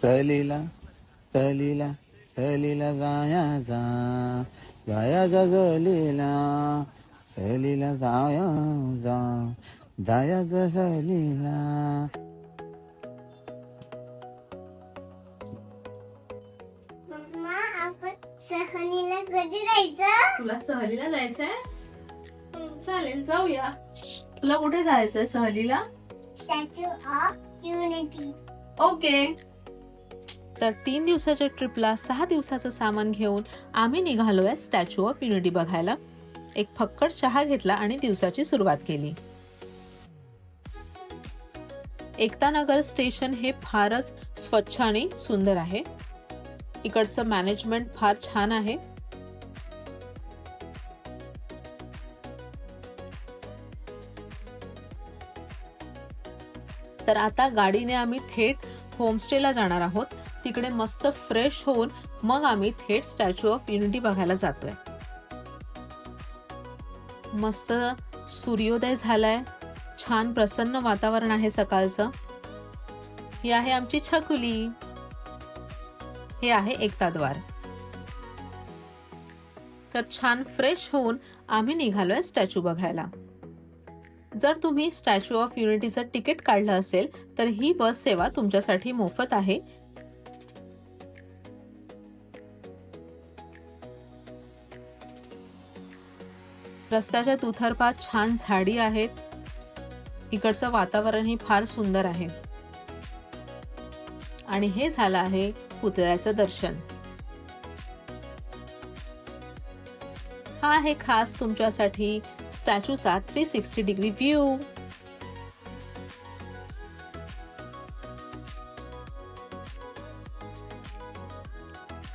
सहलीला सहलीला सहलीला जायाचा जायाचा सहलीला सहलीला जायाचा जायाचा सहलीला. मम्मा आपण सहलीला कधी जायचं? तुला सहलीला जायचंय? चालेल, जाऊया. तुला कुठे जायचंय सहलीला? Statue of unity. ओके. तर 3 दिवसाच्या ट्रिपला 6 दिवसाचं सामान घेऊन आम्ही निघालोय स्टॅच्यू ऑफ युनिटी बघायला. एक फक्कड चहा घेतला आणि दिवसाची सुरुवात केली. एकता नगर स्टेशन हे फारच स्वच्छ आणि सुंदर आहे. इकडचं मॅनेजमेंट फार छान आहे. तर आता गाडीने आम्ही थेट होमस्टेला जाणार आहोत. तिकडे मस्त फ्रेश होऊन मग आम्ही थेट स्टॅच्यू ऑफ युनिटी बघायला जातोय. मस्त सूर्योदय झालाय, छान प्रसन्न वातावरण आहे सकाळचं. ही आहे आमची छकुली. हे आहे एकताद्वार. तर छान फ्रेश होऊन आम्ही निघालोय स्टॅच्यू बघायला. जर तुम्ही स्टॅच्यू ऑफ युनिटीचं तिकीट काढलं असेल तर ही बस सेवा तुमच्यासाठी मोफत आहे. रस्त्याच्या दुतर्फा छान झाडी आहेत. इकडचं वातावरणही फार सुंदर आहे. आणि हे झालं आहे पुतळ्याचं दर्शन. हा आहे खास तुमच्यासाठी स्टॅच्यूचा 360 डिग्री व्ह्यू.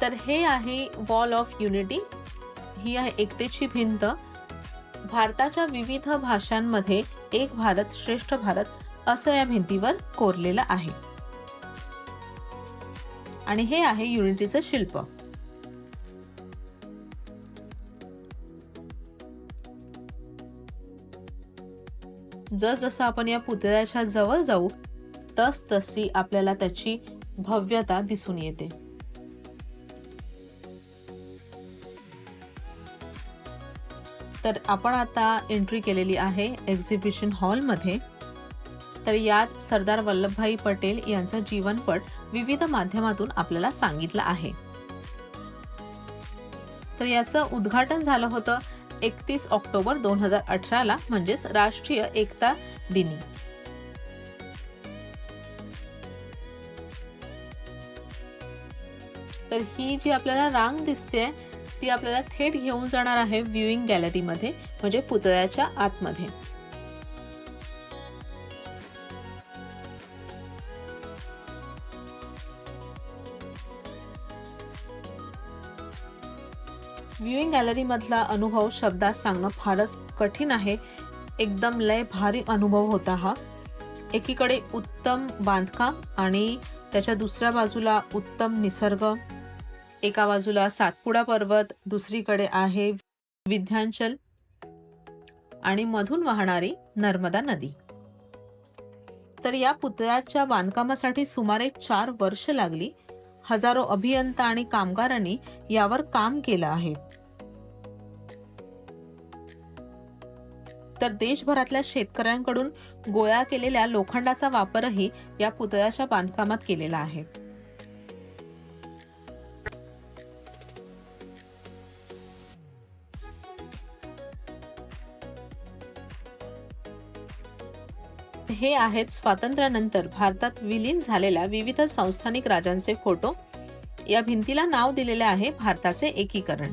तर हे आहे वॉल ऑफ युनिटी. ही आहे एकतेची भिंत. भारताच्या विविध भाषांमध्ये एक भारत श्रेष्ठ भारत असं या भिंतीवर कोरलेलं आहे. आणि हे आहे युनिटीचं शिल्प. जसजसं आपण या पुतळ्याच्या जवळ जाऊ तसतशी आपल्याला त्याची भव्यता दिसून येते. तर आपण आता एंट्री केलेली आहे एक्झिबिशन हॉलमध्ये. तर यात सरदार वल्लभभाई पटेल यांचा जीवनपट विविध माध्यमातून आपल्याला सांगितलं आहे. तर याचं उद्घाटन झालं होतं 31 ऑक्टोबर 2018 ला, म्हणजेच राष्ट्रीय एकता दिनी. तर ही जी आपल्याला रांग दिसते ती आपल्याला थेट घेऊन जाणार आहे व्ह्यूइंग गॅलरीमध्ये, म्हणजे पुतळ्याच्या आतमध्ये. व्ह्यूइंग गॅलरी मधला अनुभव शब्दात सांगणं फारच कठीण आहे. एकदम लय भारी अनुभव होता हा. एकीकडे उत्तम बांधकाम आणि त्याच्या दुसऱ्या बाजूला उत्तम निसर्ग. एका बाजूला सातपुडा पर्वत, दुसरीकडे आहे विंध्याचल आणि मधून वाहणारी नर्मदा नदी. तर या पुतळ्याच्या बांधकामासाठी सुमारे 4 वर्ष लागली. हजारो अभियंता आणि कामगारांनी यावर काम केलं आहे. तर देशभरातल्या शेतकऱ्यांकडून गोळा केलेल्या लोखंडाचा वापरही या पुतळ्याच्या बांधकामात केलेला आहे. हे आहेत स्वातंत्र्यानंतर भारतात विलीन झालेल्या विविध संस्थानिक राजांचे फोटो. या भिंतीला नाव दिलेले आहे भारताचे एकीकरण.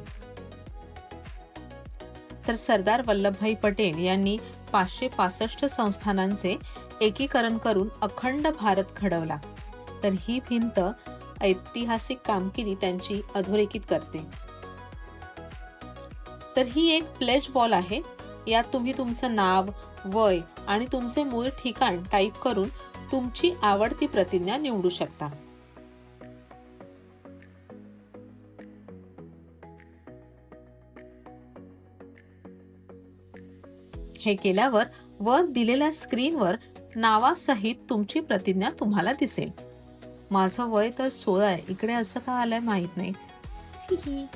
तर सरदार वल्लभभाई पटेल यांनी 565 संस्थानांचे एकीकरण करून अखंड भारत घडवला. तर ही भिंत ऐतिहासिक कामगिरी त्यांची अधोरेखित करते. तर ही एक प्लेज वॉल आहे. यात तुम्ही तुमचं नाव, वय आणि तुमचे मूळ ठिकाण टाईप करून तुमची आवडती प्रतिज्ञा निवडू शकता. हे केल्यावर वर दिलेल्या स्क्रीनवर नावासहित तुमची प्रतिज्ञा तुम्हाला दिसेल. माझं वय तर 16 आहे, इकडे असं का आलंय माहित नाही. हिही.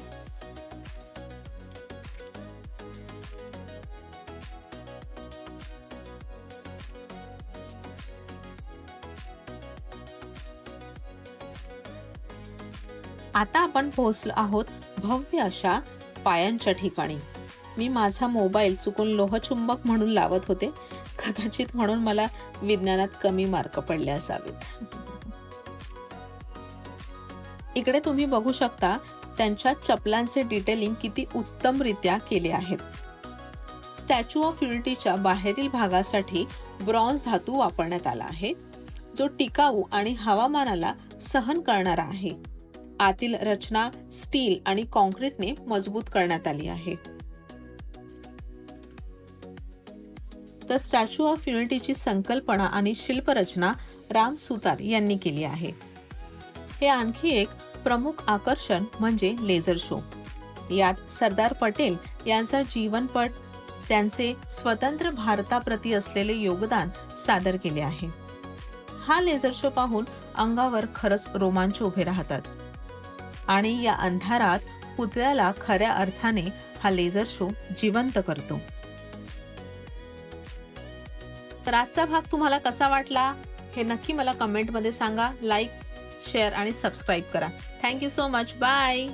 आता आपण पोहोचलो आहोत भव्य अशा पायांच्या ठिकाणी. मी माझा मोबाईल चुकून लोहचुंबक म्हणून लावत होते, कदाचित म्हणून मला विज्ञानात कमी मार्क पडले असावेत. इकडे तुम्ही बघू शकता त्यांच्या चपलांचे डिटेलिंग किती उत्तमरित्या केले आहेत. स्टॅच्यू ऑफ युनिटीच्या बाहेरील भागासाठी ब्रॉन्झ धातू वापरण्यात आला आहे, जो टिकाऊ आणि हवामानाला सहन करणारा आहे. आतील रचना स्टील आणि कॉन्क्रीटने मजबूत करण्यात आली आहे. तर स्टॅच्यू ऑफ युनिटीची संकल्पना आणि शिल्परचना राम सुतार यांनी केली आहे. हे आणखी एक प्रमुख आकर्षण म्हणजे लेझर शो. यात सरदार पटेल यांचा जीवनपट, त्यांचे स्वतंत्र भारताप्रती असलेले योगदान सादर केले आहे. हा लेझर शो पाहून अंगावर खरंच रोमांच उभे राहतात आणि या अंधारात पुतळ्याला खऱ्या अर्थाने हा लेझर शो जिवंत करतो. तर आजचा भाग तुम्हाला कसा वाटला हे नक्की मला कमेंटमध्ये सांगा. लाईक, शेअर आणि सबस्क्राईब करा. Thank you so much. बाय.